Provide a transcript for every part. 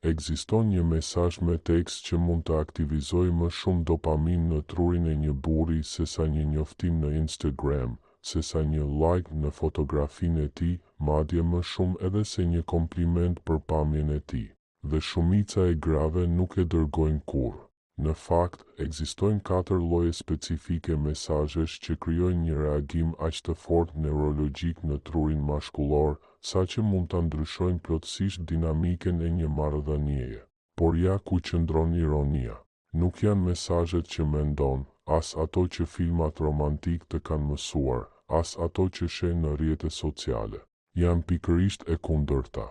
Ekziston një mesazh me tekst që mund të aktivizojë më shumë dopamin në trurin e një burri sesa një njoftim në Instagram, sesa një like në fotografinë e tij, madje më shumë edhe se një kompliment për pamjen e tij. Dhe shumica e grave nuk e dërgojnë kurrë. Në fakt, ekzistojnë 4 lloje specifike mesazhesh që krijojnë një reagim aq të fortë neurologjik në trurin mashkullor, saqë mund ta ndryshojnë plotësisht dinamiken e një marrëdhënieje. Por ja ku qëndron ironia. Nuk janë mesazhet që mendon, as ato që filmat romantik të kanë mësuar, as ato që sheh në rrjetet sociale. Janë pikërisht e kundërta.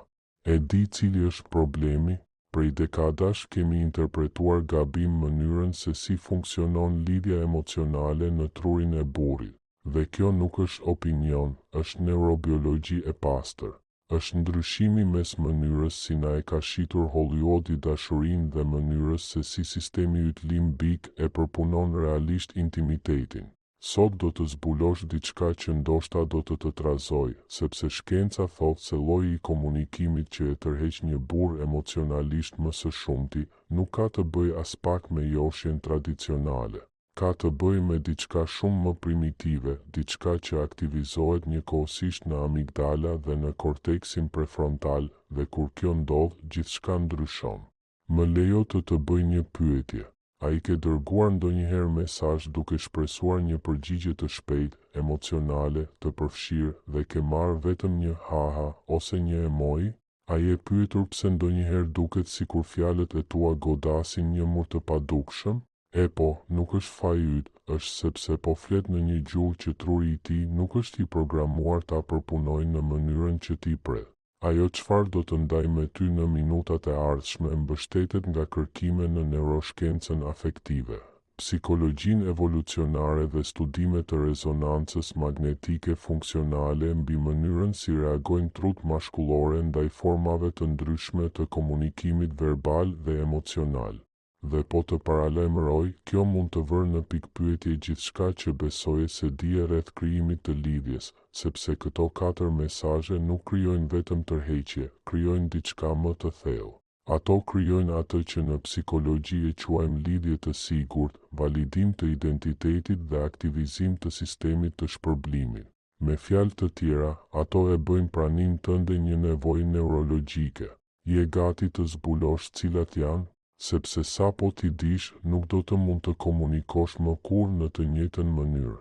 E di cili është problemi? Prej dekadash kemi interpretuar gabim mënyrën se si funksionon lidhja emocionale në trurin e burrit. Dhe kjo nuk është opinion, është neurobiologji e pastër. Është ndryshimi mes mënyrës si na e ka shitur Hollywoodi dashurinë dhe mënyrës se si sistemi yt limbik e përpunon realisht intimitetin. Sot do të zbulosh diçka që ndoshta do të trazoj, sepse shkenca thotë se lloji i komunikimit që e tërheq një burr emocionalisht më së shumti nuk ka të bëjë as pak me joshjen tradicionale. Ka të bëjë me diçka shumë më primitive, diçka që aktivizohet njëkohësisht në amigdala dhe në korteksin prefrontal, dhe kur kjo ndodh, gjithçka ndryshon. Më lejo të bëj një pyetje. A i ke dërguar ndonjëherë mesazh duke shpresuar një përgjigje të shpejtë, emocionale, të përfshirë dhe ke marrë vetëm një haha ose një emoji? A i e pyetur pse ndonjëherë duket sikur fjalët e tua godasin një mur të padukshëm? E po, nuk është faji yt, është sepse po flet në një gjuhë që truri i tij nuk është i programuar ta përpunojë në mënyrën që ti pret. Ajo çfarë do të ndaj me ty në minutat e ardhshme mbështetet nga kërkime në neuroshkencën afektive, psikologjinë evolucionare dhe studime të rezonancës magnetike funksionale mbi mënyrën si reagojnë trut mashkullore ndaj formave të ndryshme të komunikimit verbal dhe emocional. Dhe po të paralajmëroj, kjo mund të vërë në pikpyetje gjithçka që besoje se dije rreth krijimit të lidhjes, sepse këto 4 mesazhe nuk krijojnë vetëm tërheqje, krijojnë diçka më të thellë. Ato krijojnë atë që në psikologji e quajmë lidhje të sigurt, validim të identitetit dhe aktivizim të sistemit të shpërblimit. Me fjalë të tjera, ato e bëjnë praninë tënde një nevojë neurologjike. Je gati të zbulosh cilat janë? Sepse sa po ti dish, nuk do të mund të komunikosh më kurrë në të njëjtën mënyrë.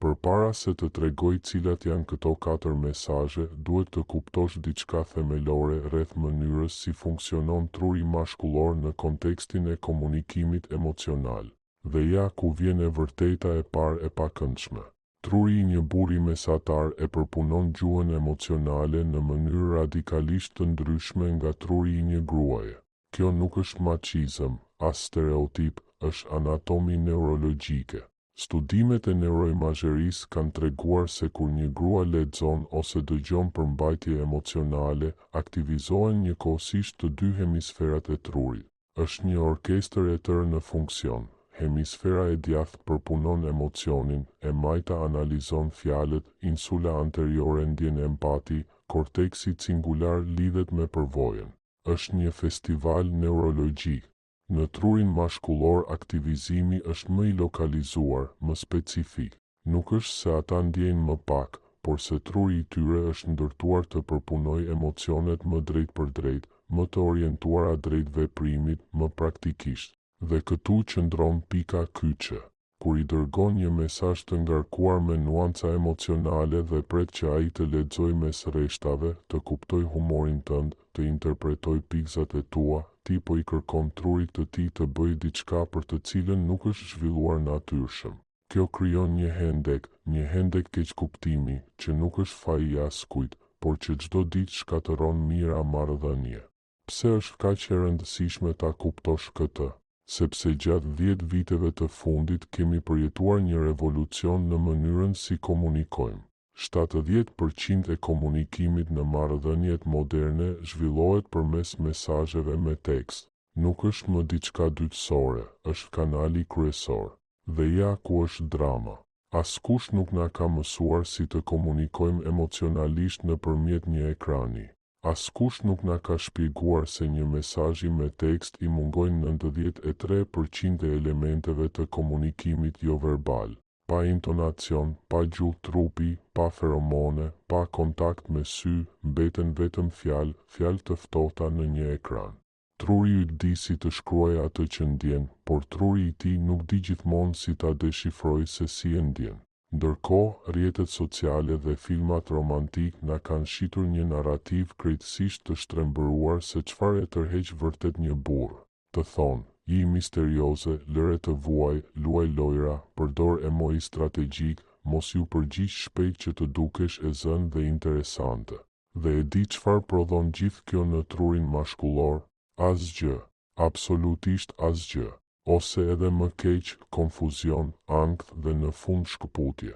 Përpara se të tregoj cilat janë këto 4 mesazhe, duhet të kuptosh diçka themelore rreth mënyrës si funksionon truri mashkullor në kontekstin e komunikimit emocional. Dhe ja ku vjen e vërteta e parë e pakëndshme. Truri i një burri mesatar e përpunon gjuhën emocionale në mënyrë radikalisht të ndryshme nga truri i një gruaje. Kjo nuk është machizëm, as stereotip, është anatomi neurologjike. Studimet e neuroimazherisë kanë treguar se kur një grua lexon ose dëgjon përmbajtje emocionale, aktivizohen njëkohësisht të 2 hemisferat e trurit. Është një orkestër e tërë në funksion. Hemisfera e djathtë përpunon emocionin, e majta analizon fjalët, insula anteriore ndjen empati, korteksi cingular lidhet me përvojën. Është një festival neurologjik. Në trurin mashkullor aktivizimi është më i lokalizuar, më specifik. Nuk është se ata ndjejnë më pak, por se truri i tyre është ndërtuar të përpunojë emocionet më drejt për drejt, më të orientuara drejt veprimit, më praktikisht. Dhe këtu qëndron pika kyçe. Kur i dërgon një mesazh të ngarkuar me nuanca emocionale dhe pret që ai të lexojë mes rreshtave, të kuptoj humorin tënd, të interpretoj pikzat e tua, ti po i kërkon trurit të tij të bëjë diçka për të cilën nuk është zhvilluar natyrshëm. Kjo krijon një hendek keqkuptimi, që nuk është faji i askujt, por që çdo ditë shkatëron mira marrëdhënie. Pse është kaq e rëndësishme ta kuptosh këtë? Sepse gjatë 10 viteve të fundit kemi përjetuar një revolucion në mënyrën si komunikojmë. 70% e komunikimit në marrëdhëniet moderne zhvillohet përmes mesazheve me tekst. Nuk është më diçka dytësore, është kanali kryesor. Dhe ja ku është drama. Askush nuk na ka mësuar si të komunikojmë emocionalisht nëpërmjet një ekrani. Askush nuk na ka shpjeguar se një mesazhi me tekst i mungojnë 93% e elementeve të komunikimit jo verbal. Pa intonacion, pa gjuhë trupi, pa feromone, pa kontakt me sy, mbeten vetëm fjalë të ftohta në një ekran. Truri i di si të shkruaj atë që ndjen, por truri i tij nuk di gjithmonë si ta deshifrojë se si e ndjen. Ndërkohë, rrjetet sociale dhe filmat romantik na kanë shitur një narrativ krejtësisht të shtrembëruar se çfarë e tërheq vërtet një burr. Të thonë, i misterioze, lëre të vuaj, luaj lojra, përdor emoj strategjik, mos ju përgjigj shpejt që të dukesh e zënë dhe interesante. Dhe e di çfarë prodhon gjithë kjo në trurin mashkullor? Asgjë, absolutisht asgjë, ose edhe më keq, konfuzion, ankth dhe në fund shkëputje.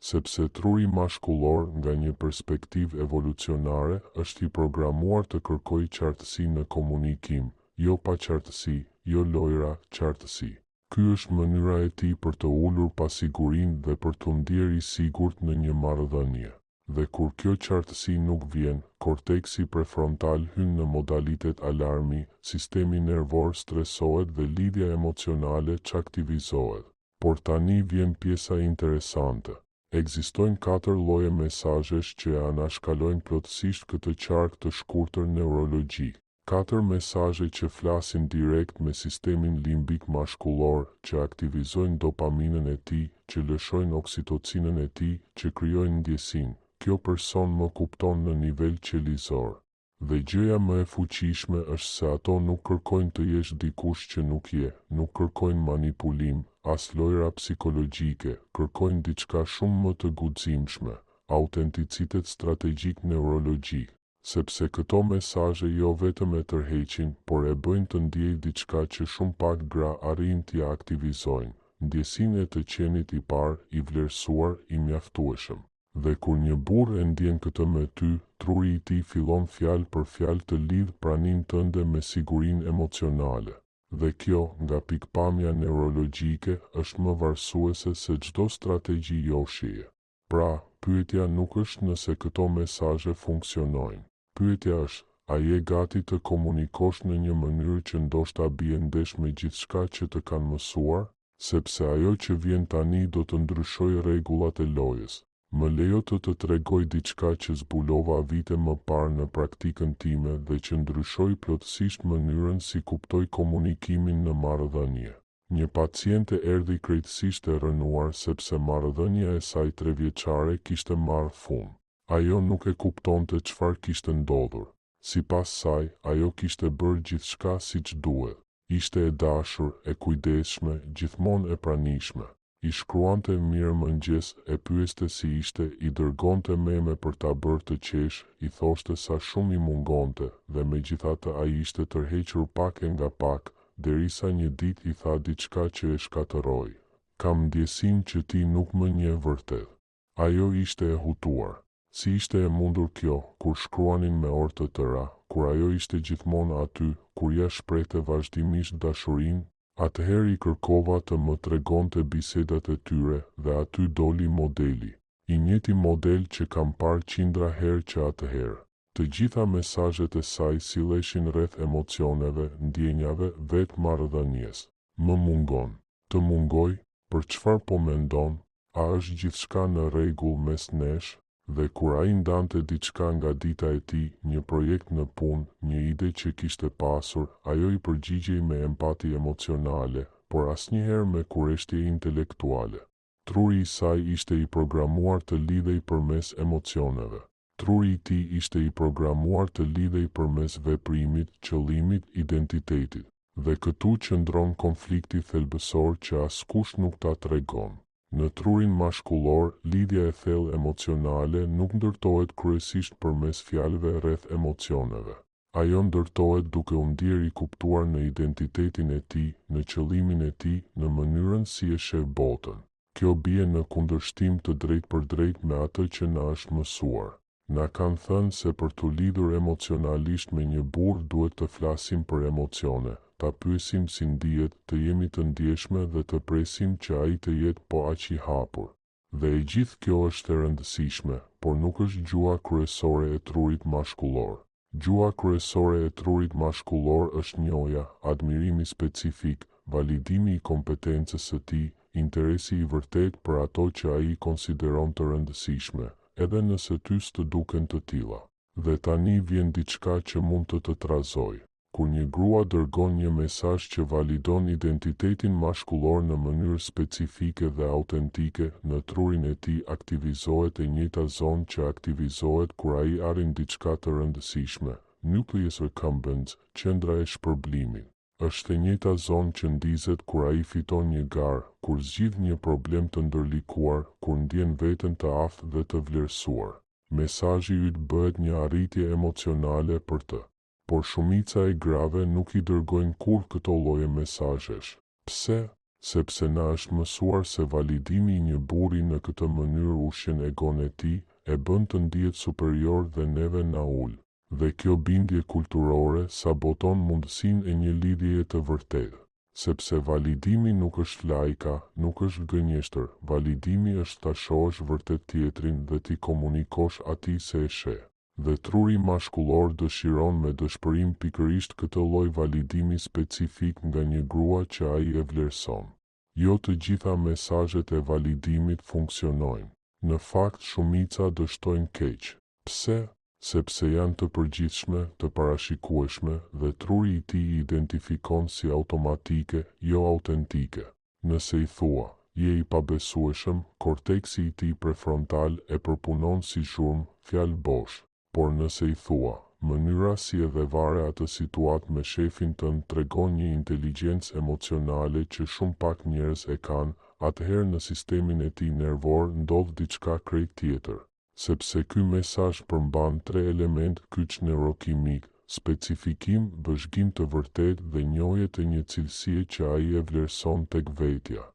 Sepse truri mashkullor nga një perspektivë evolucionare është i programuar të kërkojë qartësi në komunikim, jo paqartësi, jo lojra, qartësi. Ky është mënyra e tij për të ulur pasigurinë dhe për të ndjerë i sigurt në një marrëdhënie. Dhe kur kjo qartësi nuk vjen, korteksi prefrontal hyn në modalitet alarmi, sistemi nervor stresohet dhe lidhja emocionale çaktivizohet. Por tani vjen pjesa interesante. Ekzistojnë 4 lloje mesazhesh që anashkalojnë plotësisht këtë qark të shkurtër neurologjik. 4 mesazhe që flasin direkt me sistemin limbik mashkullor, që aktivizojnë dopaminën e tij, që lëshojnë oksitocinën e tij, që krijojnë ndjesinë. Kjo person më kupton në nivel qelizor. Dhe gjëja më e fuqishme është se ato nuk kërkojnë të jesh dikush që nuk je, nuk kërkojnë manipulim, as lojra psikologjike, kërkojnë diçka shumë më të guximshme, autenticitet strategjik neurologjik, sepse këto mesazhe jo vetëm e tërheqin, por e bëjnë të ndjej diçka që shumë pak gra arrin t'ia aktivizojnë, ndjesinë e të qenit i parë, i vlerësuar, i mjaftueshëm. Dhe kur një burr e ndjen këtë me ty, truri i tij fillon fjalë për fjalë të lidh praninë tënde me sigurinë emocionale. Dhe kjo, nga pikpamja neurologjike, është më varësuese se çdo strategji joshije. Pra, pyetja nuk është nëse këto mesazhe funksionojnë. Pyetja është, a je gati të komunikosh në një mënyrë që ndoshta bie ndesh me gjithçka që të kanë mësuar? Sepse ajo që vjen tani do të ndryshojë rregullat e lojës. Më lejo të tregoj diçka që zbulova vite më parë në praktikën time dhe që ndryshoi plotësisht mënyrën si kuptoj komunikimin në marrëdhënie. Një paciente erdhi krejtësisht e rënuar sepse marrëdhënia e saj 3 vjeçare kishte marrë fund. Ajo nuk e kuptonte çfarë kishte ndodhur. Sipas saj, ajo kishte bërë gjithçka siç duhet. Ishte e dashur, e kujdesshme, gjithmonë e pranishme. I shkruante mirëmëngjes, e pyeste si ishte, i dërgonte meme për ta bërë të qesh, i thoshte sa shumë i mungonte, dhe megjithatë ai ishte tërhequr pak e nga pak, derisa një ditë i tha diçka që e shkatërroi. Kam ndjesinë që ti nuk më njeh vërtet. Ajo ishte e hutuar. Si ishte e mundur kjo, kur shkruanin me orë të tëra, kur ajo ishte gjithmonë aty, kur ja shprehte vazhdimisht dashurinë? Atëherë i kërkova të më tregonte bisedat e tyre dhe aty doli modeli. I njëjti model që kam parë qindra herë që atëherë. Të gjitha mesazhet e saj silleshin rreth emocioneve, ndjenjave, vetë marrëdhënies. Më mungon. Të mungoj? Për çfarë po mendon? A është gjithçka në rregull mes nesh? Dhe kur ai ndante diçka nga dita e tij, një projekt në punë, një ide që kishte pasur, ajo i përgjigjej me empati emocionale, por asnjëherë me kurreshtje intelektuale. Truri i saj ishte i programuar të lidhej përmes emocioneve. Truri i tij ishte i programuar të lidhej përmes veprimit, qëllimit, identitetit. Dhe këtu qëndron konflikti thelbësor që askush nuk ta tregon. Në trurin mashkullor, lidhja e thellë emocionale nuk ndërtohet kryesisht përmes fjalëve rreth emocioneve. Ajo ndërtohet duke u ndier i kuptuar në identitetin e tij, në qëllimin e tij, në mënyrën si e sheh botën. Kjo bie në kundërshtim të drejtpërdrejtë me atë që na është mësuar. Na kanë thënë se për të lidhur emocionalisht me një burr duhet të flasim për emocione, ta pyesim si ndihet, të jemi të ndjeshme dhe të presim që ai të jetë po aq i hapur. Dhe e gjithë kjo është e rëndësishme, por nuk është gjua kryesore e trurit mashkullor. Gjua kryesore e trurit mashkullor është njohja, admirimi specifik, validimi i kompetencës së tij, interesi i vërtet për ato që ai konsideron të rëndësishme, edhe nëse ty s'të duken të tilla. Dhe tani vjen diçka që mund të trazoj. Kur një grua dërgon një mesazh që validon identitetin mashkullor në mënyrë specifike dhe autentike, në trurin e tij aktivizohet e njëjta zonë që aktivizohet kur ai arrin diçka të rëndësishme, nucleus accumbens, qendra e shpërblimit. Është e njëjta zonë që ndizet kur ai fiton një garë, kur zgjidh një problem të ndërlikuar, kur ndjen veten të aftë dhe të vlerësuar. Mesazhi yt bëhet një arritje emocionale për të. Por shumica e grave nuk i dërgojnë kurrë këto lloje mesazhesh. Pse? Sepse na është mësuar se validimi i një burri në këtë mënyrë ushqen egon e tij, e bën të ndihet superior dhe neve na ul. Dhe kjo bindje kulturore saboton mundësinë e një lidhjeje të vërtetë. Sepse validimi nuk është lajka, nuk është gënjeshtër, validimi është ta shohësh vërtet tjetrin dhe ti komunikosh atij se e sheh. Dhe truri mashkullor dëshiron me dëshpërim pikërisht këtë lloj validimi specifik nga një grua që ai e vlerëson. Jo të gjitha mesazhet e validimit funksionojnë. Në fakt shumica dështojnë keq. Pse? Sepse janë të përgjithshme, të parashikueshme dhe truri i tij i identifikon si automatike, jo autentike. Nëse i thua, je i pabesueshëm, korteksi i tij prefrontal e përpunon si zhurmë, fjalë bosh. Por nëse i thua, mënyra si edhe vare atë situatë me shefin tënd tregon një inteligjencë emocionale që shumë pak njerëz e kanë, atëherë në sistemin e tij nervor ndodh diçka krejt tjetër. Sepse ky mesazh përmban 3 element kyç neurokimik, specifikim, vëzhgim të vërtet dhe njohje të një cilësie që ai e vlerëson tek vetja.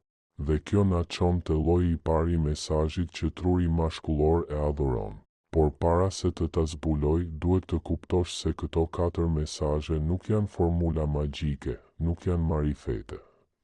Dhe kjo na çon te lloji i parë i mesazhit që truri mashkullor e adhuron. Por para se të ta zbuloj, duhet të kuptosh se këto 4 mesazhe nuk janë formula magjike, nuk janë marifete.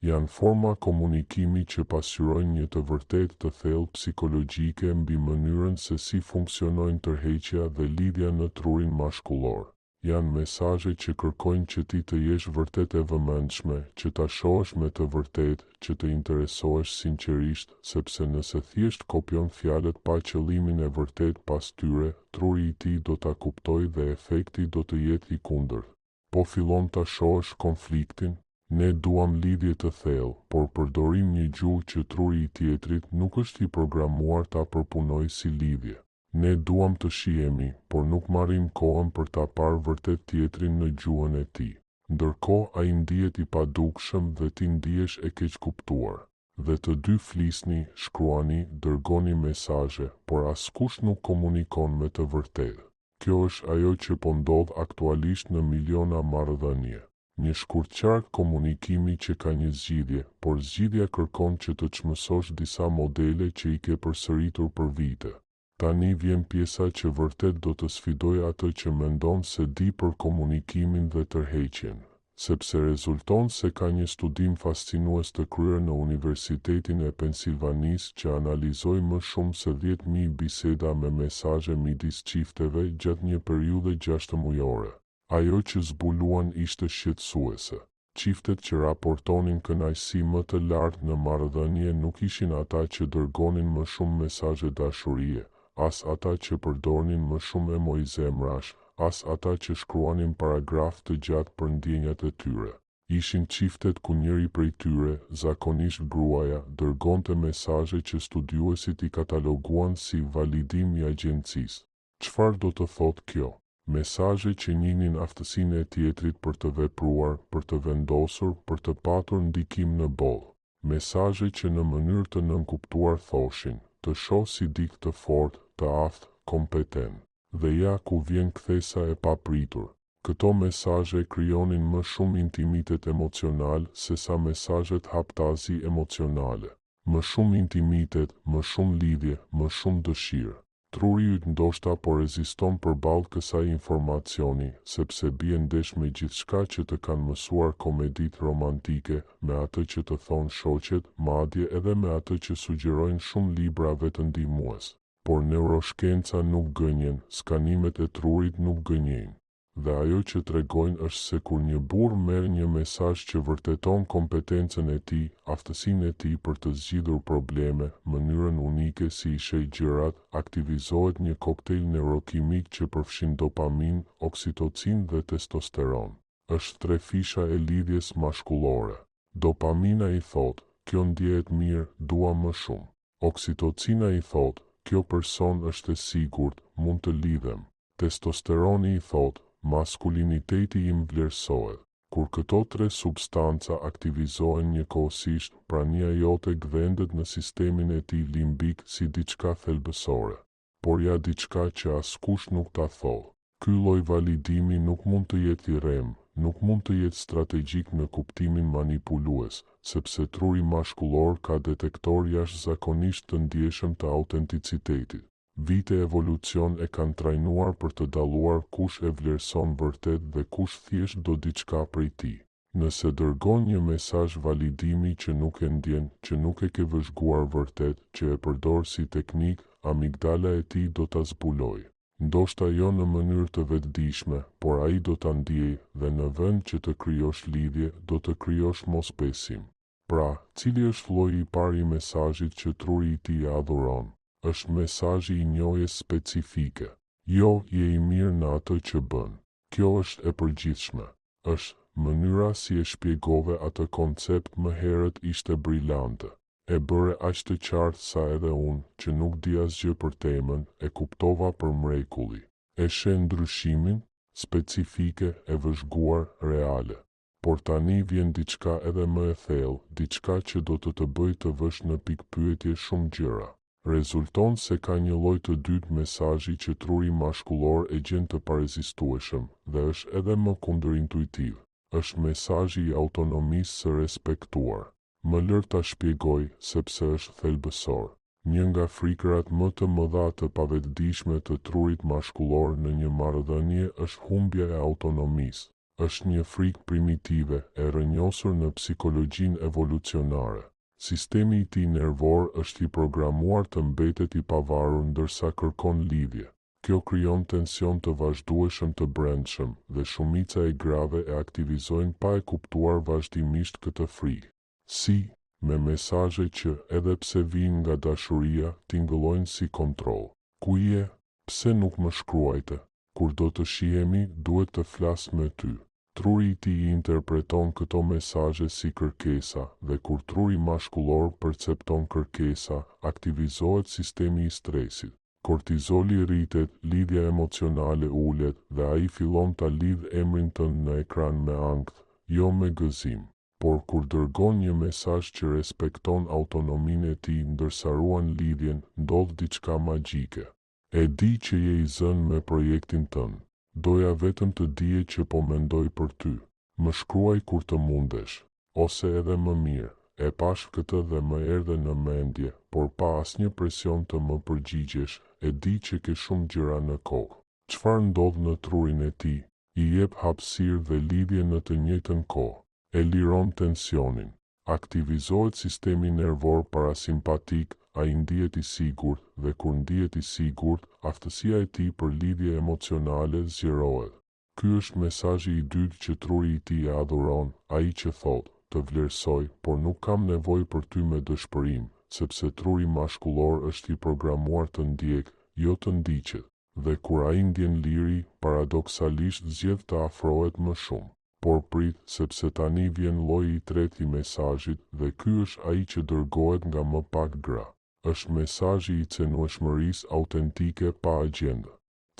Janë forma komunikimi që pasqyrojnë një të vërtetë të thellë psikologjike mbi mënyrën se si funksionojnë tërheqja dhe lidhja në trurin mashkullor. Janë mesazhe që kërkojnë që ti të jesh vërtet e vëmendshme, që ta shohësh me të vërtetë, që të interesohesh sinqerisht, sepse nëse thjesht kopjon fjalët pa qëllimin e vërtet pas tyre, truri i tij do ta kuptojë dhe efekti do të jetë i kundërt. Po fillon ta shohësh konfliktin, ne duam lidhje të thellë, por përdorim një gjuhë që truri i tjetrit nuk është i programuar ta përpunojë si lidhje. Ne duam të shihemi, por nuk marrim kohën për ta parë vërtet tjetrin në gjuhën e tij. Ndërkohë ai ndihet i padukshëm dhe ti ndihesh e keq kuptuar. Dhe të dy flisni, shkruani, dërgoni mesazhe, por askush nuk komunikon me të vërtetë. Kjo është ajo që po ndodh aktualisht në miliona marrëdhënie. Një shkurtëqark komunikimi që ka një zgjidhje, por zgjidhja kërkon që të çmësosh disa modele që i ke përsëritur për vite. Tani vjen pjesa që vërtet do të sfidoj atë që mendon se di për komunikimin dhe tërheqjen, sepse rezulton se ka një studim fascinues të kryer në Universitetin e Pensilvanisë që analizoi më shumë se 10.000 biseda me mesazhe midis çifteve gjatë një periudhe 6 mujore. Ajo që zbuluan ishte shqetësuese. Çiftet që raportonin kënaqësi më të lartë në marrëdhënie nuk ishin ata që dërgonin më shumë mesazhe dashurie, as ata që përdornin më shumë emoji zemrash, as ata që shkruanin paragraf të gjatë për ndjenjat e tyre. Ishin çiftet ku njëri prej tyre, zakonisht gruaja, dërgonte mesazhe që studiuesit i kataloguan si validim i agjencisë. Çfarë do të thotë kjo? Mesazhe që njihnin aftësinë e tjetrit për të vepruar, për të vendosur, për të patur ndikim në botë. Mesazhe që në mënyrë të nënkuptuar thoshin, të shoh si dik të fortë, të aftë, kompetent. Dhe ja ku vjen kthesa e papritur. Këto mesazhe krijonin më shumë intimitet emocional se sa mesazhet haptazi emocionale. Më shumë intimitet, më shumë lidhje, më shumë dëshirë. Truri yt ndoshta po reziston përballë kësaj informacioni, sepse bie ndesh me gjithçka që të kanë mësuar komeditë romantike, me atë që të thonë shoqet, madje edhe me atë që sugjerojnë shumë libra vetëndihmues. Por neuroshkenca nuk gënjen, skanimet e trurit nuk gënjejnë. dhe ajo që tregojnë është se kur një burr merr një mesazh që vërteton kompetencën e tij, aftësinë e tij për të zgjidhur probleme, mënyrën unike si i sheh gjërat, aktivizohet një koktejl neurokimik që përfshin dopamin, oksitocin dhe testosteron. Është 3 fisha e lidhjes mashkullore. Dopamina i thotë, kjo ndjehet mirë, dua më shumë. Oksitocina i thotë, kjo person është e sigurt, mund të lidhem. Testosteroni i thotë, maskuliniteti im vlerësohet. Kur këto 3 substanca aktivizohen njëkohësisht, prania jote gdhendet në sistemin e tij limbik si diçka thelbësore. Por ja diçka që askush nuk ta thotë. Ky lloj validimi nuk mund të jetë i rrem, nuk mund të jetë strategjik në kuptimin manipulues, sepse truri mashkullor ka detektor jashtëzakonisht të ndjeshëm të autenticitetit. Vite evolucion e kanë trajnuar për të dalluar kush e vlerëson vërtet dhe kush thjesht do diçka prej tij. Nëse dërgon një mesazh validimi që nuk e ndjen, që nuk e ke vëzhguar vërtet, që e përdor si teknik, amigdala e tij do ta zbulojë. Ndoshta jo në mënyrë të vetëdijshme, por ai do ta ndiejë dhe në vend që të krijosh lidhje, do të krijosh mosbesim. Pra, cili është lloji i parë i mesazhit që truri i tij adhuron? Është mesazhi i njohjes specifike. Jo, je i mirë në atë që bën. Kjo është e përgjithshme. Është mënyra si e shpjegove atë koncept më herët ishte brillante. E bëre aq të qartë sa edhe unë, që nuk di asgjë për temën, e kuptova për mrekulli. E sheh ndryshimin, specifike, e vëzhguar, reale. Por tani vjen diçka edhe më e thellë, diçka që do të bëjë të vësh në pikë pyetje shumë gjëra. Rezulton se ka një lloj të dytë mesazhi që truri mashkullor e gjen të parezistueshëm dhe është edhe më kundërintuitiv. Është mesazhi i autonomisë së respektuar. Më lër ta shpjegoj sepse është thelbësor. Një nga frikërat më të mëdha të pavetëdijshme të trurit mashkullor në një marrëdhënie është humbja e autonomisë. Është një frikë primitive e rrënjosur në psikologjinë evolucionare. Sistemi i tij nervor është i programuar të mbetet i pavarur ndërsa kërkon lidhje. Kjo krijon tension të vazhdueshëm të brendshëm dhe shumica e grave e aktivizojnë pa e kuptuar vazhdimisht këtë frikë. Si, me mesazhe që, edhe pse vijnë nga dashuria, tingëllojnë si kontroll. Ku je? Pse nuk më shkruajte? Kur do të shihemi, duhet të flas me ty. Truri i tij interpreton këto mesazhe si kërkesa dhe kur truri mashkullor percepton kërkesa, aktivizohet sistemi i stresit. Kortizoli rritet, lidhja emocionale ulet dhe ai fillon ta lidh emrin tënd në ekran me ankth, jo me gëzim. Por kur dërgon një mesazh që respekton autonominë e tij ndërsa ruan lidhjen, ndodh diçka magjike. E di që je i zënë me projektin tënd. Doja vetëm të dije që po mendoj për ty. Më shkruaj kur të mundesh. Ose edhe më mirë, e pash këtë dhe më erdhe në mendje, por pa asnjë presion të më përgjigjesh, e di që ke shumë gjëra në kokë. Çfarë ndodh në trurin e tij? I jep hapësirë dhe lidhje në të njëjtën kohë. E liron tensionin. Aktivizohet sistemi nervor parasimpatik, ai ndihet i sigurt dhe kur ndihet i sigurt, aftësia e tij për lidhje emocionale zgjerohet. Ky është mesazhi i dytë që truri i tij e adhuron, ai që thotë, të vlerësoj, por nuk kam nevojë për ty me dëshpërim, sepse truri mashkullor është i programuar të ndjek, jo të ndiqet. Dhe kur ai ndjen liri, paradoksalisht zgjedh të afrohet më shumë. Por prit, sepse tani vjen lloji i tretë i mesazhit dhe ky është ai që dërgohet nga më pak gra. Është mesazhi i cenueshmërisë autentike pa agjendë.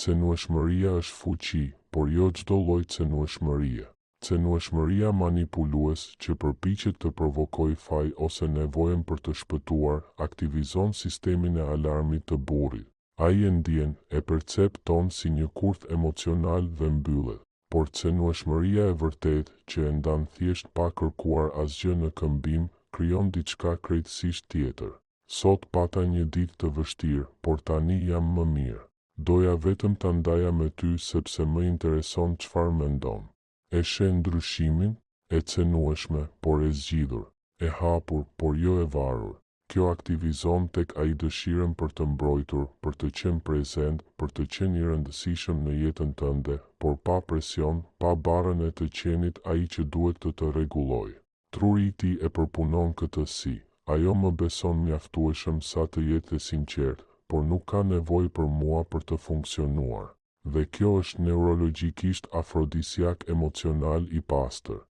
Cenueshmëria është fuqi, por jo çdo lloj cenueshmërie. Cenueshmëria manipulues që përpiqet të provokojë faj ose nevojën për të shpëtuar, aktivizon sistemin e alarmit të burrit. Ai e ndjen, e percepton si një kurth emocional dhe mbyllet. Por cenueshmëria e vërtet, që e ndan thjesht pa kërkuar asgjë në këmbim, krijon diçka krejtësisht tjetër. Sot pata një ditë të vështirë, por tani jam më mirë. Doja vetëm ta ndaja me ty sepse më intereson çfarë mendon. E sheh ndryshimin, e cenueshme, por e zgjidhur, e hapur, por jo e varur. Kjo aktivizon tek ai dëshirën për të mbrojtur, për të qenë prezent, për të qenë i rëndësishëm në jetën tënde, por pa presion, pa barën e të qenit ai që duhet të rregulloj. Truri i tij e përpunon këtë si: ajo më beson mjaftueshëm sa të jetë e sinqertë, por nuk ka nevojë për mua për të funksionuar. Dhe kjo është neurologjikisht afrodisiak emocional i pastër.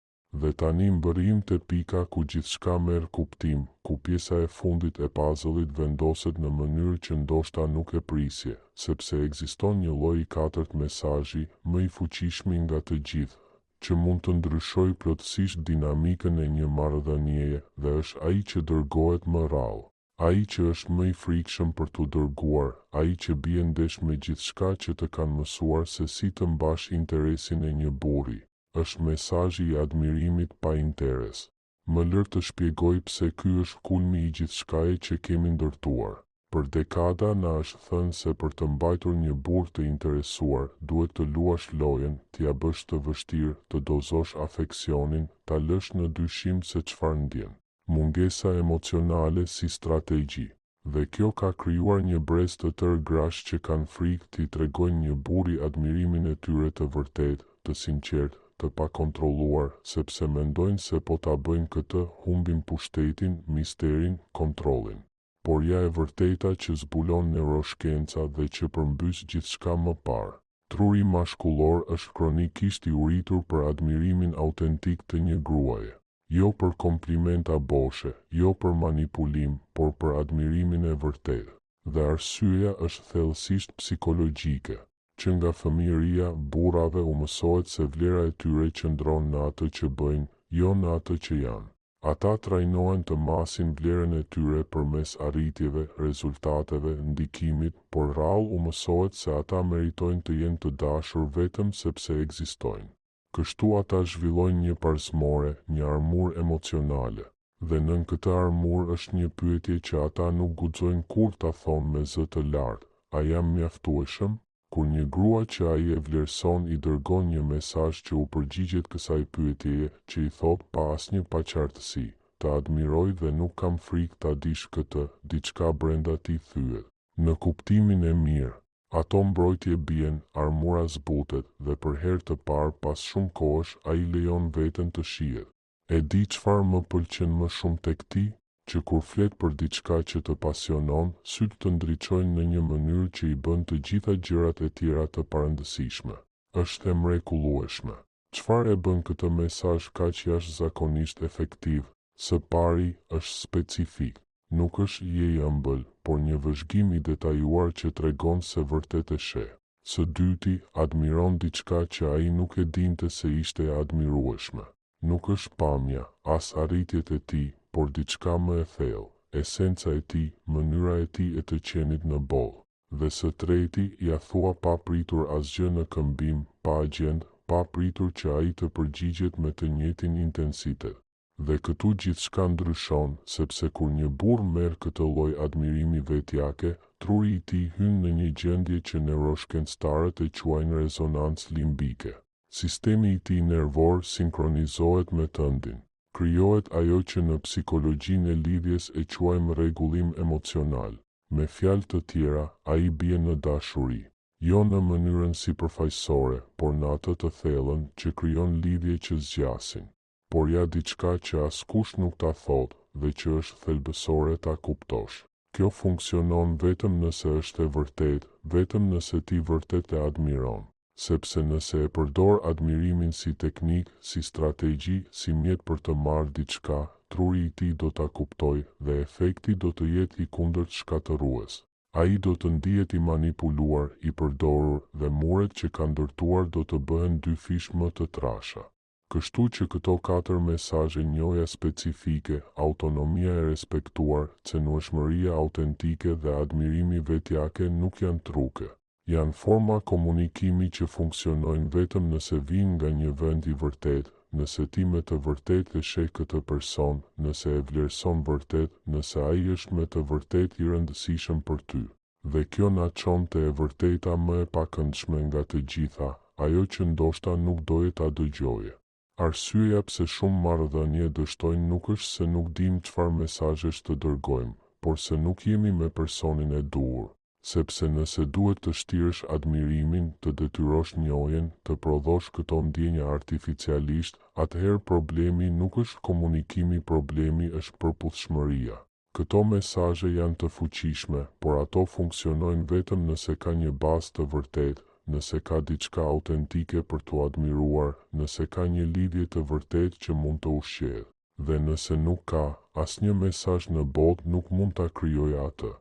Dhe tani mbërrim te pika ku gjithçka merr kuptim, ku pjesa e fundit e puzzle-it vendoset në mënyrë që ndoshta nuk e prisje, sepse ekziston një lloj i katërt mesazhi, më i fuqishëm nga të gjithë, që mund të ndryshojë plotësisht dinamikën e një marrëdhënieje, dhe është ai që dërgohet më rrallë. Ai që është më i frikshëm për t'u dërguar, ai që bie ndesh me gjithçka që të kanë mësuar se si të mbash interesin e një burri, është mesazhi i admirimit pa interes. Më lër të shpjegoj pse ky është kulmi i gjithçkaje që kemi ndërtuar. Për dekada na është thënë se për të mbajtur një burr të interesuar, duhet të luash lojën, t'ia bësh të vështirë, të dozosh afeksionin, ta lësh në dyshim se çfarë ndjen. Mungesa emocionale si strategji. Dhe kjo ka krijuar një brez të tërë grash që kanë frikë t'i tregojnë një burri admirimin e tyre të vërtetë, të sinqertë, të pakontrolluar, sepse mendojnë se po ta bëjnë këtë, humbin pushtetin, misterin, kontrollin. Por ja e vërteta që zbulon neuroshkenca dhe që përmbys gjithçka më parë. Truri mashkullor është kronikisht i uritur për admirimin autentik të një gruaje. Jo për komplimenta boshe, jo për manipulim, por për admirimin e vërtetë. Dhe arsyeja është thellësisht psikologjike, që nga fëmijëria burrave u mësohet se vlera e tyre qëndron në atë që bëjnë, jo në atë që janë. Ata trajnohen të masin vlerën e tyre përmes arritjeve, rezultateve, ndikimit, por rrallë u mësohet se ata meritojnë të jenë të dashur vetëm sepse ekzistojnë. Kështu ata zhvillojnë një parsmore, një armurë emocionale. Dhe nën këtë armurë është një pyetje që ata nuk guxojnë kur ta thonë me zë të lartë: a jam mjaftueshëm? Kur një grua që ai e vlerëson i dërgon një mesazh që u përgjigjet kësaj pyetjeje, që i thot pa asnjë paqartësi: të admiroj dhe nuk kam frikë ta dish këtë, diçka brenda ti thyet. Në kuptimin e mirë, ato mbrojtje bien, armura zbutet, dhe për herë të parë pas shumë kohësh ai lejon veten të shihet. E di çfarë më pëlqen më shumë tek ti? Që kur flet për diçka që të pasionon, sytë të ndriçojnë në një mënyrë që i bën të gjitha gjërat e tjera të parëndësishme. Është e mrekullueshme. Çfarë e bën këtë mesazh kaq jashtëzakonisht efektiv? Së pari, është specifik. Nuk është je i ëmbël, por një vëzhgim i detajuar që tregon se vërtet e sheh. Së dyti, admiron diçka që ai nuk e dinte se ishte e admirueshme. Nuk është pamja, as arritjet e tij, por diçka më e thellë, esenca e tij, mënyra e tij e të qenit në botë. Dhe së treti, ja thua pa pritur asgjë në këmbim, pa agjend, pa pritur që ai të përgjigjet me të njëjtin intensitet. Dhe këtu gjithçka ndryshon, sepse kur një burr merr këtë lloj admirimi vetjake, truri i tij hyn në një gjendje që neuroshkencëtarët e quajnë rezonancë limbike. Sistemi i tij nervor sinkronizohet me tëndin. Krijohet ajo që në psikologjinë e lidhjes e quajmë rregullim emocional. Me fjalë të tjera, ai bie në dashuri. Jo në mënyrën sipërfaqësore, por në atë të thellën që krijon lidhje që zgjasin. Por ja diçka që askush nuk ta thot dhe që është thelbësore ta kuptosh. Kjo funksionon vetëm nëse është e vërtetë, vetëm nëse ti vërtet e admiron. Sepse nëse e përdor admirimin si teknik, si strategji, si mjet për të marrë diçka, truri i tij do ta kuptojë dhe efekti do të jetë i kundërt shkatërues. Ai do të ndihet i manipuluar, i përdorur dhe muret që ka ndërtuar do të bëhen dy fish më të trasha. Kështu që këto 4 mesazhe, njohja specifike, autonomia e respektuar, cenueshmëria autentike dhe admirimi vetjake nuk janë truke. Janë forma komunikimi që funksionojnë vetëm nëse vijnë nga një vend i vërtet, nëse ti me të vërtet e sheh këtë person, nëse e vlerëson vërtet, nëse ai është me të vërtet i rëndësishëm për ty. Dhe kjo na çon te e vërteta më e pakëndshme nga të gjitha, ajo që ndoshta nuk doje ta dëgjoje. Arsyeja pse shumë marrëdhënie dështojnë nuk është se nuk dim çfarë mesazhesh të dërgojmë, por se nuk jemi me personin e duhur. Sepse nëse duhet të shtirësh admirimin, të detyrosh njohjen, të prodhosh këto ndjenja artificialisht, atëherë problemi nuk është komunikimi, problemi është përputhshmëria. Këto mesazhe janë të fuqishme, por ato funksionojnë vetëm nëse ka një bazë të vërtetë, nëse ka diçka autentike për t'u admiruar, nëse ka një lidhje të vërtetë që mund të ushqejë. Dhe nëse nuk ka, asnjë mesazh në botë nuk mund ta krijojë atë.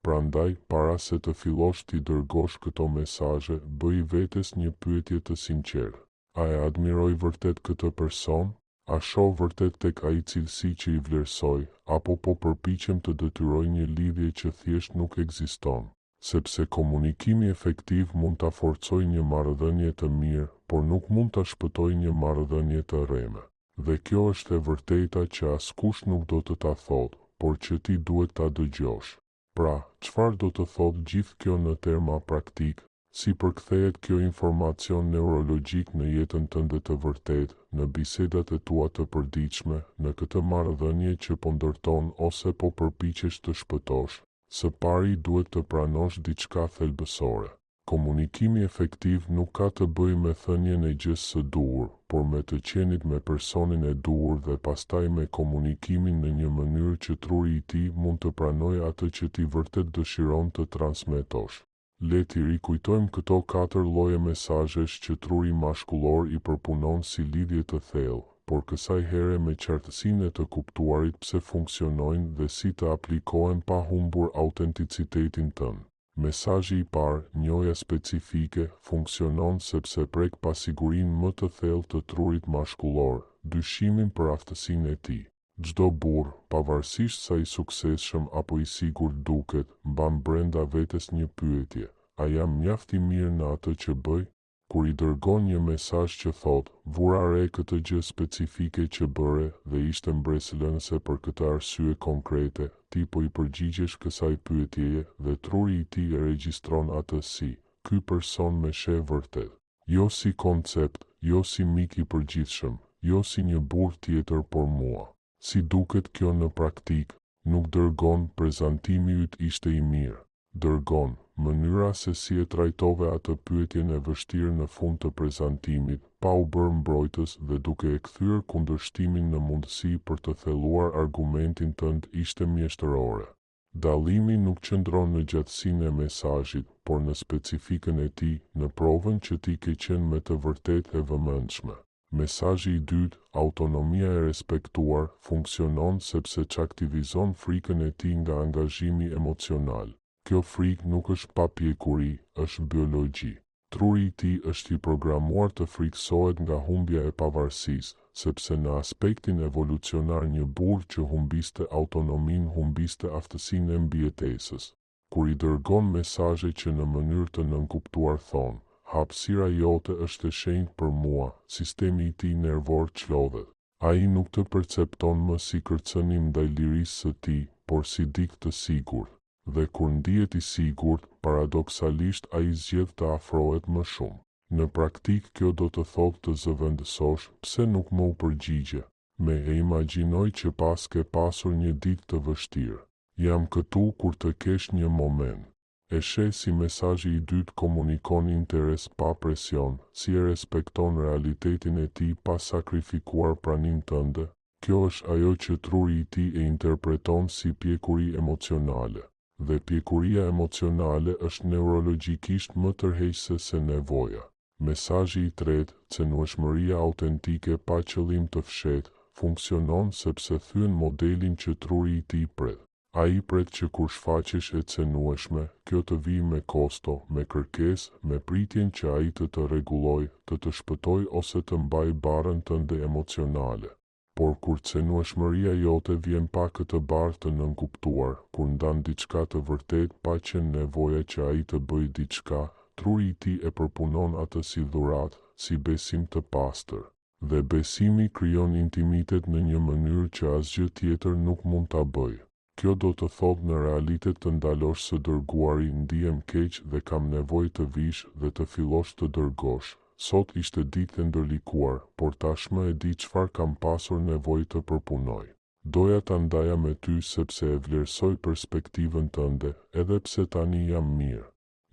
Prandaj, para se të fillosh t'i dërgosh këto mesazhe, bëj vetes një pyetje të sinqertë. A e admiroj vërtet këtë person? A shoh vërtet tek ai cilësi që i vlerësoj, apo po përpiqem të detyroj një lidhje që thjesht nuk ekziston? Sepse komunikimi efektiv mund ta forcojë një marrëdhënie të mirë, por nuk mund ta shpëtojë një marrëdhënie të rreme. Dhe kjo është e vërteta që askush nuk do të ta thotë, por që ti duhet ta dëgjosh. Pra, çfarë do të thotë gjithë kjo në terma praktik? Si përkthehet kjo informacion neurologjik në jetën tënde të vërtetë, në bisedat e tua të përditshme, në këtë marrëdhënie që po ndërton ose po përpiqesh të shpëtosh? Së pari duhet të pranosh diçka thelbësore. Komunikimi efektiv nuk ka të bëjë me thënien e gjës së duhur, por me të qenit me personin e duhur dhe pastaj me komunikimin në një mënyrë që truri i tij mund të pranojë atë që ti vërtet dëshiron të transmetosh. Le t'i rikujtojmë këto 4 lloje mesazhesh që truri mashkullor i përpunon si lidhje të thellë, por kësaj here me qartësinë e të kuptuarit pse funksionojnë dhe si të aplikohen pa humbur autenticitetin tënd. Mesazhi i parë, njohja specifike, funksionon sepse prek pasigurinë më të thellë të trurit mashkullor, dyshimin për aftësinë e tij. Çdo burr, pavarësisht sa i suksesshëm apo i sigurt duket, mban brenda vetes një pyetje: a jam mjaft i mirë në atë që bëj? Kur i dërgon një mesazh që thotë, vura re këtë gjë specifike që bëre dhe ishte mbresëlënëse për këtë arsye konkrete, ti po i përgjigjesh kësaj pyetjeje dhe truri i tij e regjistron atë si ky person me sheh vërtet. Jo si koncept, jo si mik i përgjithshëm, jo si një burr tjetër, por mua. Si duket kjo në praktik? Nuk dërgon prezantimi yt ishte i mirë. Dërgon mënyra se si e trajtove atë pyetjen e vështirë në fund të prezantimit, pa u bërë mbrojtës dhe duke e kthyer kundërshtimin në mundësi për të thelluar argumentin tënd ishte mjeshtërore. Dallimi nuk qëndron në gjatësinë e mesazhit, por në specifikën e tij, në provën që ti ke qenë me të vërtetë e vëmendshme. Mesazhi i dytë, autonomia e respektuar, funksionon sepse çaktivizon frikën e tij nga angazhimi emocional. Kjo frikë nuk është pa pjekuri, është biologji. Truri i tij është i programuar të friksohet nga humbja e pavarësisë, sepse në aspektin evolucionar një burr që humbiste autonominë humbiste aftësinë e mbijetesës. Kur i dërgon mesazhe që në mënyrë të nënkuptuar thonë, hapësira jote është e shenjtë për mua, sistemi i tij nervor çlodhet. Ai nuk të percepton më si kërcënim ndaj lirisë së tij, por si diktë të sigurt. Dhe kur ndihet i sigurt, paradoksalisht ai zgjedh të afrohet më shumë. Në praktik kjo do të thotë të zëvendësosh, pse nuk më u përgjigje? Me e imagjinoj që pas ke pasur një ditë të vështirë. Jam këtu kur të kesh një moment. E sheh si mesazhi i dytë komunikon interes pa presion, si e respekton realitetin e tij pa sakrifikuar praninë tënde. Kjo është ajo që truri i tij e interpreton si pjekuri emocionale. Dhe pjekuria emocionale është neurologjikisht më tërheqëse se nevoja. Mesazhi i tretë, cenueshmëria autentike pa qëllim të fshehtë, funksionon sepse thyen modelin që truri i tij pret. Ai pret që kur shfaqesh e cenueshme, kjo të vijë me kosto, me kërkesë, me pritjen që ai të rregullojë, të shpëtojë ose të mbajë barrën tënde emocionale. Por kur cenueshmëria jote vjen pa këtë barë të nënkuptuar, kur ndan diçka të vërtet pa qenë nevoja që ai të bëjë diçka, truri i tij e përpunon atë si dhuratë, si besim të pastër. Dhe besimi krijon intimitet në një mënyrë që asgjë tjetër nuk mund ta bëjë. Kjo do të thotë në realitet të ndalosh së dërguari, ndihem keq dhe kam nevojë të vish dhe të fillosh të dërgosh. Sot ishte ditë e ndërlikuar, por tashmë e di çfarë kam pasur nevojë të përpunoj. Doja ta ndaja me ty sepse e vlerësoj perspektivën tënde, edhe pse tani jam mirë.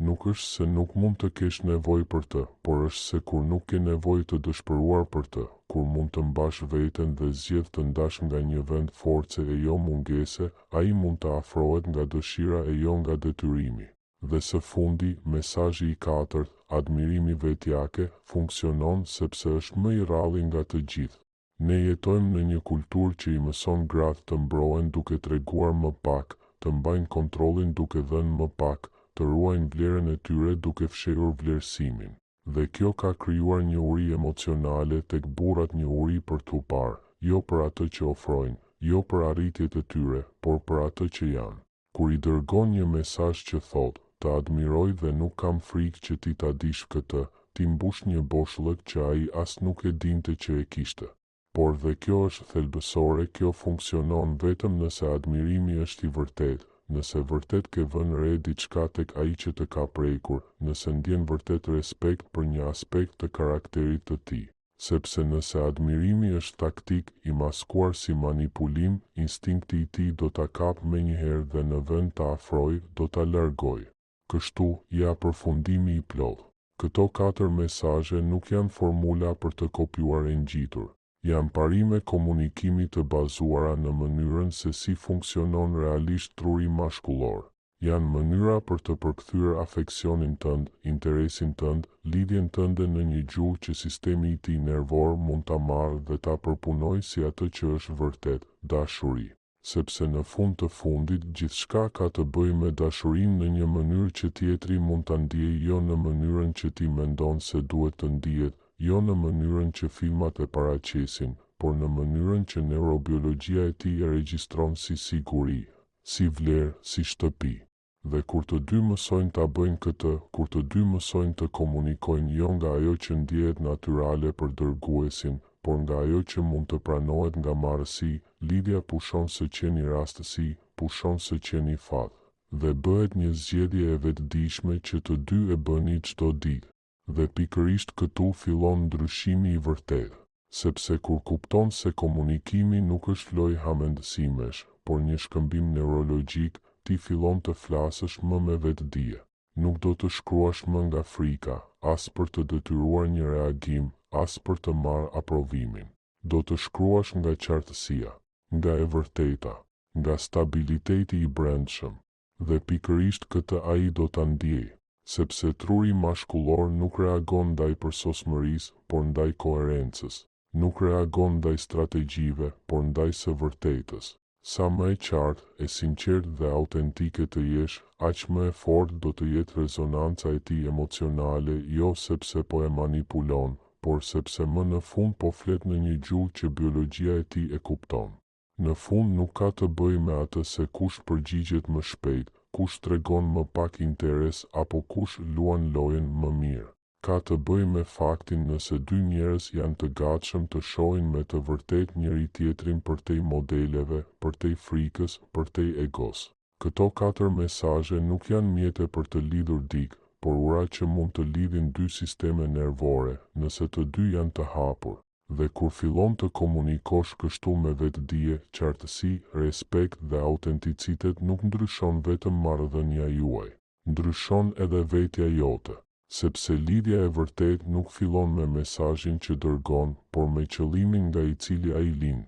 Nuk është se nuk mund të kesh nevojë për të, por është se kur nuk ke nevojë të dëshpëruar për të, kur mund të mbash veten dhe zgjedh të ndash nga një vend force e jo mungese, ai mund të afrohet nga dëshira e jo nga detyrimi. Dhe së fundi, mesazhi i katërt, admirimi vetjake, funksionon sepse është më i rralli nga të gjithë. Ne jetojmë në një kulturë që i mëson gratë të mbrohen duke treguar më pak, të mbajnë kontrollin duke dhënë më pak, të ruajnë vlerën e tyre duke fshehur vlerësimin. Dhe kjo ka krijuar një uri emocionale tek burrat, një uri për t'u parë, jo për atë që ofrojnë, jo për arritjet e tyre, por për atë që janë. Kur i dërgon një mesazh që thotë, të admiroj dhe nuk kam frikë që ti ta dish këtë, ti mbush një boshllëk që ai as nuk e dinte që e kishte. Por dhe kjo është thelbësore, kjo funksionon vetëm nëse admirimi është i vërtetë, nëse vërtet ke vënë re diçka tek ai që të ka prekur, nëse ndjen vërtet respekt për një aspekt të karakterit të tij. Sepse nëse admirimi është taktik i maskuar si manipulim, instinkti i tij do ta kapë menjëherë dhe në vend të afrojë, do ta largojë. Kështu, ja përfundimi i plotë. Këto 4 mesazhe nuk janë formula për të kopjuar e ngjitur. Janë parime komunikimi të bazuara në mënyrën se si funksionon realisht truri mashkullor. Janë mënyra për të përkthyer afeksionin tënd, interesin tënd, lidhjen tënde në një gjuhë që sistemi i tij nervor mund ta marrë dhe ta përpunojë si atë që është vërtet, dashuri. Sepse në fund të fundit gjithçka ka të bëjë me dashurinë në një mënyrë që tjetri mund ta ndiejë, jo në mënyrën që ti mendon se duhet të ndihet, jo në mënyrën që filmat e paraqesin, por në mënyrën që neurobiologjia e tij e regjistron si siguri, si vlerë, si shtëpi. Dhe kur të dy mësojnë ta bëjnë këtë, kur të dy mësojnë të komunikojnë jo nga ajo që ndjehet natyrale për dërguesin, por nga ajo që mund të pranohet nga marrësi, lidhja pushon së qeni rastësi, pushon së qeni fat, dhe bëhet një zgjedhje e vetëdijshme që të dy e bëni çdo ditë. Dhe pikërisht këtu fillon ndryshimi i vërtetë, sepse kur kupton se komunikimi nuk është lojë hamendësimesh, por një shkëmbim neurologjik, ti fillon të flasësh më me vetëdije. Nuk do të shkruash më nga frika, as për të detyruar një reagim, as për të marrë aprovimin. Do të shkruash nga qartësia, nga e vërteta, nga stabiliteti i brendshëm. Dhe pikërisht këtë ai do ta ndjejë. Sepse truri mashkullor nuk reagon ndaj përsosmërisë, por ndaj koherencës. Nuk reagon ndaj strategjive, por ndaj së vërtetës. Sa më e qartë, e sinqertë dhe autentike të jesh, aq më e fortë do të jetë rezonanca e tij emocionale, jo sepse po e manipulon, por sepse më në fund po flet në një gjuhë që biologjia e tij e kupton. Në fund nuk ka të bëjë me atë se kush përgjigjet më shpejt, kush tregon më pak interes apo kush luan lojën më mirë. Ka të bëjë me faktin nëse dy njerëz janë të gatshëm të shohin me të vërtetë njëri tjetrin përtej modeleve, përtej frikës, përtej egos. Këto 4 mesazhe nuk janë mjete për të lidhur dik, por ura që mund të lidhin dy sisteme nervore, nëse të dy janë të hapur. Dhe kur fillon të komunikosh kështu me vetëdije, qartësi, respekt dhe autenticitet, nuk ndryshon vetëm marrëdhënia juaj, ndryshon edhe vetja jote, sepse lidhja e vërtet nuk fillon me mesazhin që dërgon, por me qëllimin nga i cili ai lind.